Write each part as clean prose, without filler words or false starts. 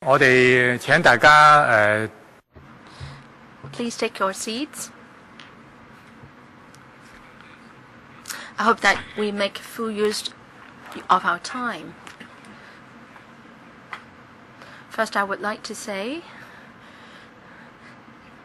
我哋請大家Please take your seats. I hope that we make full use of our time. First, I would like to say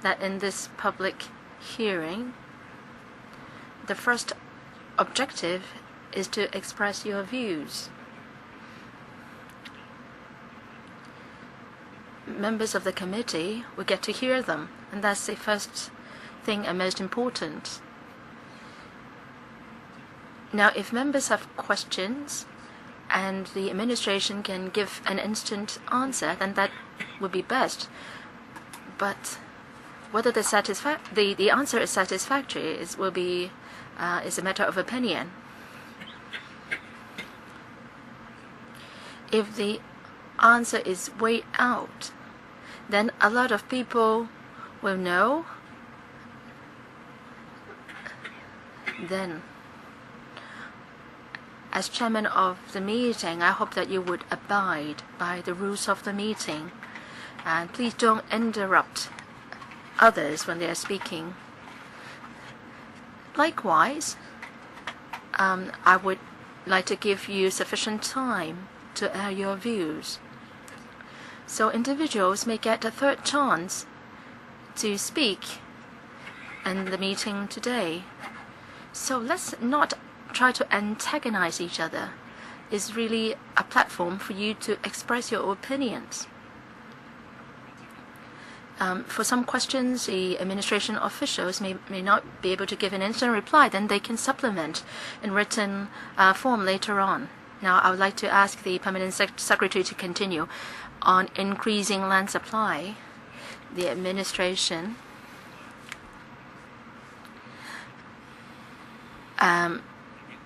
that in this public hearing, the first objective is to express your views. Members of the committee will get to hear them, and that's the first thing and most important. Now, if members have questions and the administration can give an instant answer, then that would be best. But whether the answer is satisfactory is a matter of opinion. If the answer is way out, then a lot of people will know. Then, as chairman of the meeting, I hope that you would abide by the rules of the meeting. And please don't interrupt others when they are speaking. Likewise, I would like to give you sufficient time to air your views. So individuals may get a third chance to speak in the meeting today. So let's not try to antagonize each other. It's really a platform for you to express your opinions. For some questions, the administration officials may not be able to give an instant reply, then they can supplement in written form later on. Now, I would like to ask the Permanent Secretary to continue on increasing land supply. The administration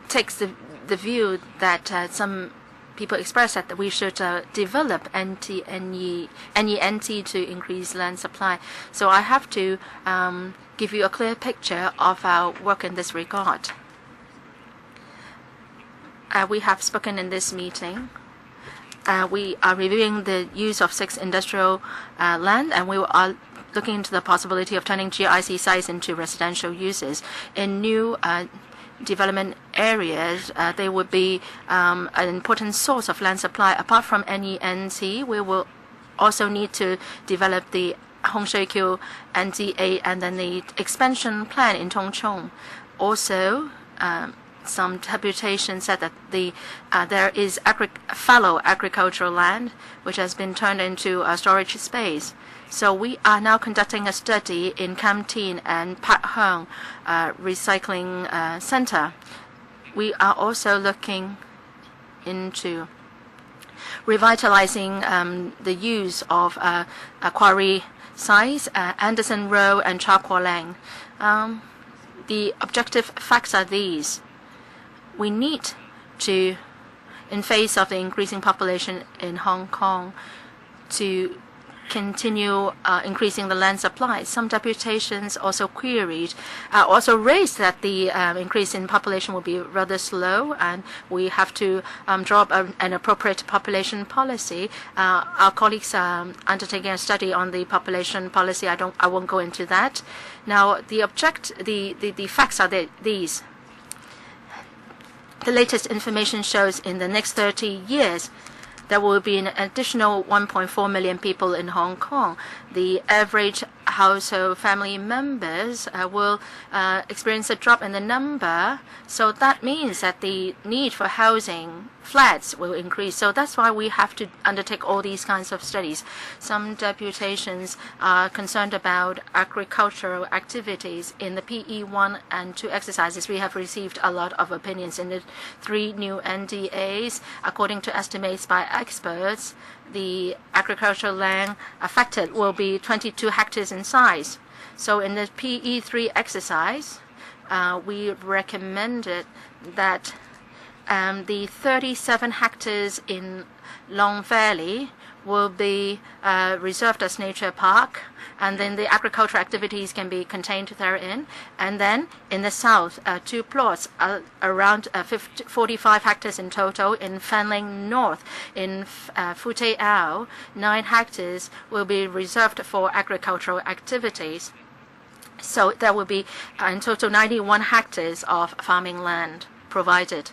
takes the view that some people express that we should develop NENT to increase land supply. So I have to give you a clear picture of our work in this regard. We have spoken in this meeting. We are reviewing the use of 6 industrial land, and we are looking into the possibility of turning GIC sites into residential uses. In new development areas, they would be an important source of land supply. Apart from NENT, we will also need to develop the Hongshui-Kyu NDA and then the expansion plan in Tongchong. Also, some deputations said that there is fallow agricultural land which has been turned into a storage space. So we are now conducting a study in Kam Tin and Pat Hung Recycling Center. We are also looking into revitalizing the use of quarry sites, Anderson Road and Cha Kwa Lang. The objective facts are these. We need to, in face of the increasing population in Hong Kong, to continue increasing the land supply. Some deputations also also raised that the increase in population will be rather slow, and we have to draw up an appropriate population policy. Our colleagues are undertaking a study on the population policy. I won't go into that. Now, the facts are these. The latest information shows in the next 30 years, there will be an additional 1.4 million people in Hong Kong. The average household family members will experience a drop in the number. So that means that the need for housing flats will increase. So that's why we have to undertake all these kinds of studies. Some deputations are concerned about agricultural activities. In the PE1 and 2 exercises, we have received a lot of opinions. In the 3 new NDAs, according to estimates by experts, the agricultural land affected will be 22 hectares in size. So in the PE3 exercise, we recommended that the 37 hectares in Long Valley will be reserved as nature park, and then the agricultural activities can be contained therein. And then in the south, 2 plots around 45 hectares in total. In Fanling North, in Futayao, 9 hectares will be reserved for agricultural activities. So there will be in total 91 hectares of farming land provided.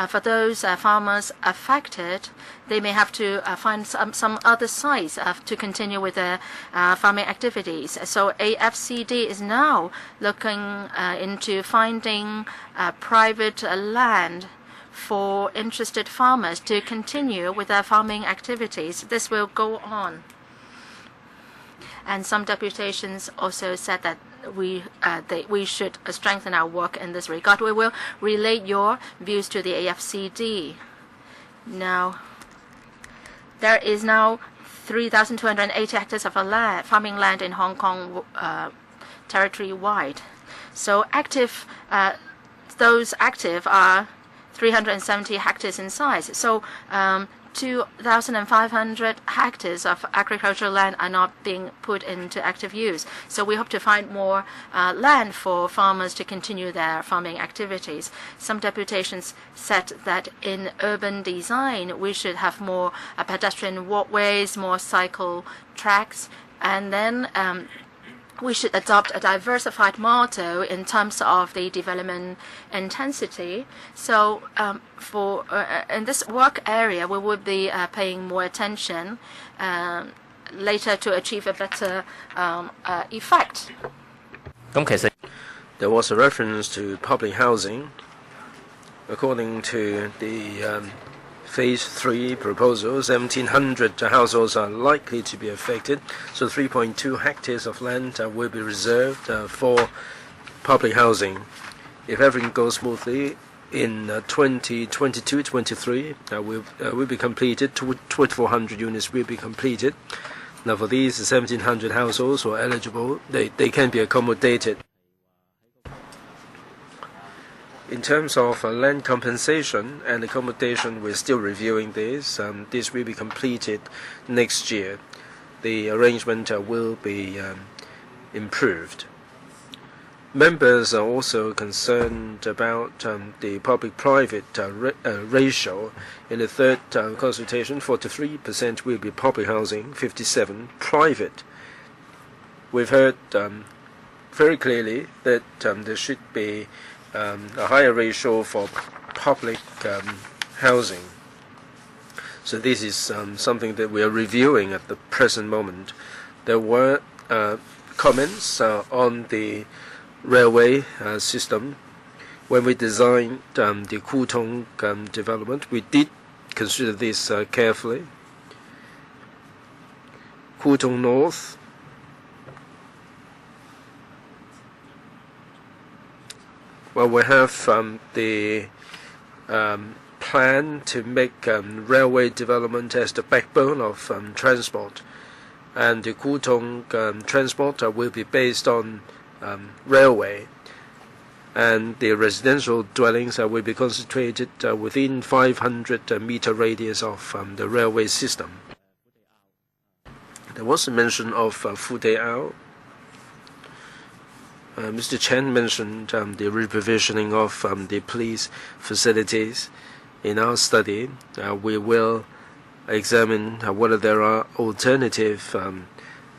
For those farmers affected, they may have to find some other sites to continue with their farming activities. So AFCD is now looking into finding private land for interested farmers to continue with their farming activities. This will go on. And some deputations also said that we should strengthen our work in this regard. We will relay your views to the AFCD. Now, there is now 3,280 hectares of farming land in Hong Kong territory-wide. So those active are 370 hectares in size. So 2,500 hectares of agricultural land are not being put into active use. So we hope to find more land for farmers to continue their farming activities. Some deputations said that in urban design, we should have more pedestrian walkways, more cycle tracks, and then we should adopt a diversified motto in terms of the development intensity. So in this work area, we would be paying more attention later to achieve a better effect. There was a reference to public housing. According to the Phase 3 proposal, 1,700 households are likely to be affected, so 3.2 hectares of land will be reserved for public housing. If everything goes smoothly, in 2022-23 will be completed, 2,400 units will be completed. Now for these 1,700 households who are eligible, they can be accommodated. In terms of land compensation and accommodation, we're still reviewing this. This will be completed next year. The arrangement will be improved. Members are also concerned about the public-private ratio. In the third consultation, 43% will be public housing, 57% private. We've heard very clearly that there should be a higher ratio for public housing. So this is something that we are reviewing at the present moment. There were comments on the railway system. When we designed the Kutong development, we did consider this carefully. Kutong North, well, we have the plan to make railway development as the backbone of transport, and the Kutong transport will be based on railway, and the residential dwellings will be concentrated within 500-meter radius of the railway system. There was a mention of Futayao. Mr. Chen mentioned the reprovisioning of the police facilities. In our study, we will examine whether there are alternative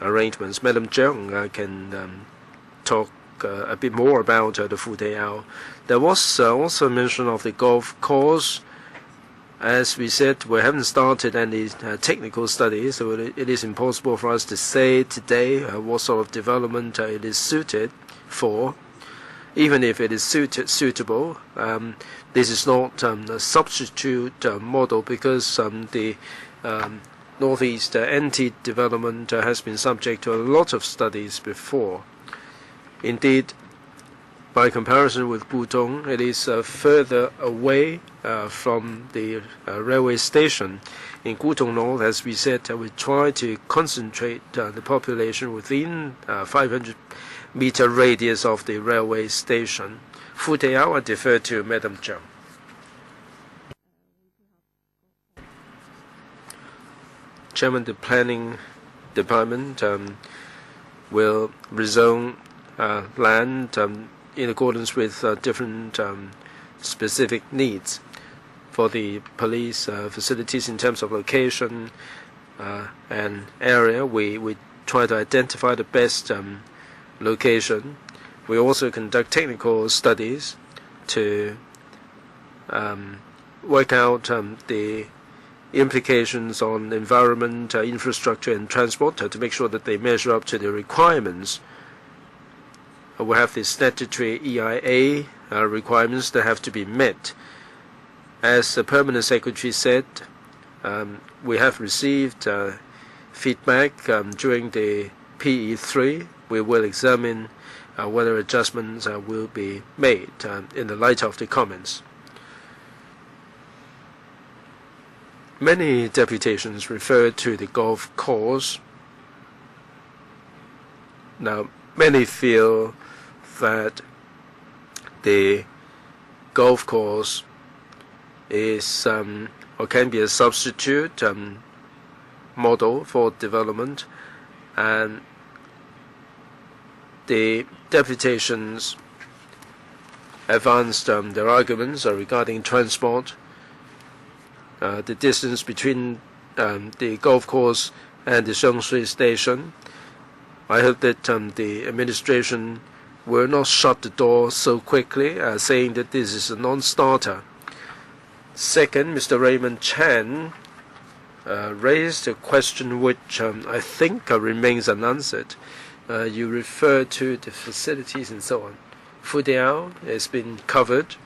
arrangements. Madam Zhang can talk a bit more about the Futayao. There was also mention of the golf course. As we said, we haven't started any technical studies, so it is impossible for us to say today what sort of development it is suited for. Even if it is suitable, this is not a substitute model, because the Northeast anti-development has been subject to a lot of studies before. Indeed, by comparison with Pudong, it is further away from the railway station. In Kutong North, as we said, we try to concentrate the population within 500-meter radius of the railway station. Futayao, I defer to Madam Zhang. Chairman, the Planning Department will rezone land in accordance with different specific needs for the police facilities in terms of location and area. We try to identify the best location. We also conduct technical studies to work out the implications on environment, infrastructure, and transport to make sure that they measure up to the requirements. We have the statutory EIA requirements that have to be met. As the Permanent Secretary said, we have received feedback during the PE3. We will examine whether adjustments will be made in the light of the comments. Many deputations refer to the golf course. Now, many feel that the golf course is or can be a substitute model for development, and the deputations advanced their arguments regarding transport. The distance between the golf course and the Shengshui station. I hope that the administration will not shut the door so quickly, saying that this is a non-starter. Second, Mr. Raymond Chan raised a question which I think remains unanswered. You refer to the facilities and so on. Fudiao has been covered.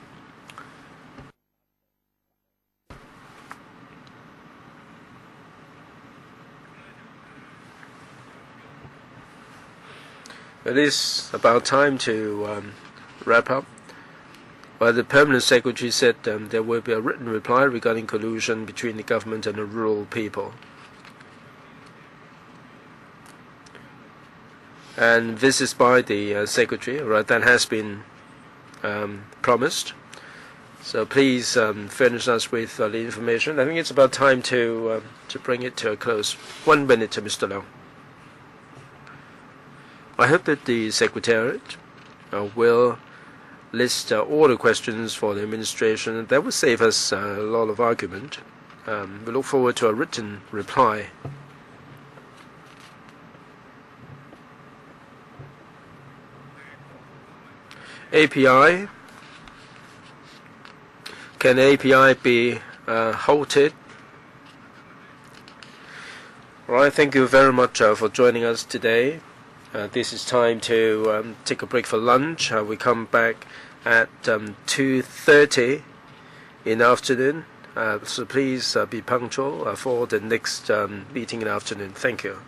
It is about time to wrap up. Well, the Permanent Secretary said there will be a written reply regarding collusion between the government and the rural people. And this is by the Secretary, right? That has been promised. So please furnish us with the information. I think it's about time to bring it to a close. 1 minute to Mr. Leung. I hope that the Secretariat will list all the questions for the administration. That will save us a lot of argument. We look forward to a written reply. API. Can API be halted? All right, thank you very much for joining us today. This is time to take a break for lunch. We come back at 2:30 in the afternoon. So please be punctual for the next meeting in the afternoon. Thank you.